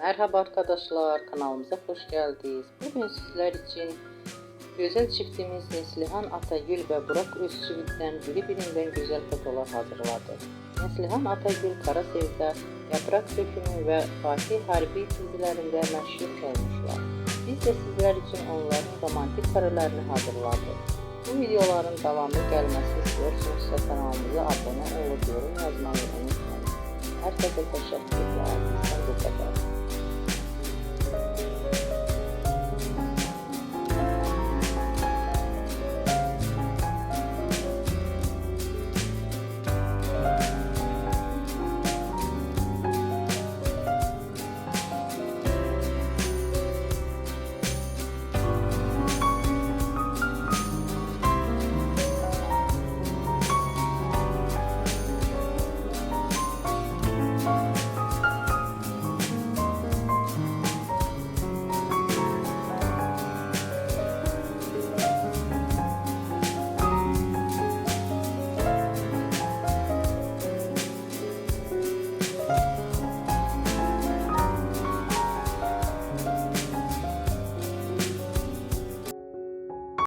Merhaba arkadaşlar, kanalımıza hoş geldiniz. Bugün sizler için güzel çiftimiz Neslihan Atagül ve Burak Özçivit'ten birbirinden güzel fotolar hazırladı. Neslihan Atagül Karasevda, Yaprak Dökümü ve Fatih Harbi dizilerinde meşhur olmuşlar. Biz de sizler için onların romantik karelerini hazırladık. Bu videoların devamlı gelmesini istiyorsanız kanalımıza abone olup yorum yazmayı unutmayın. Herkese teşekkürler.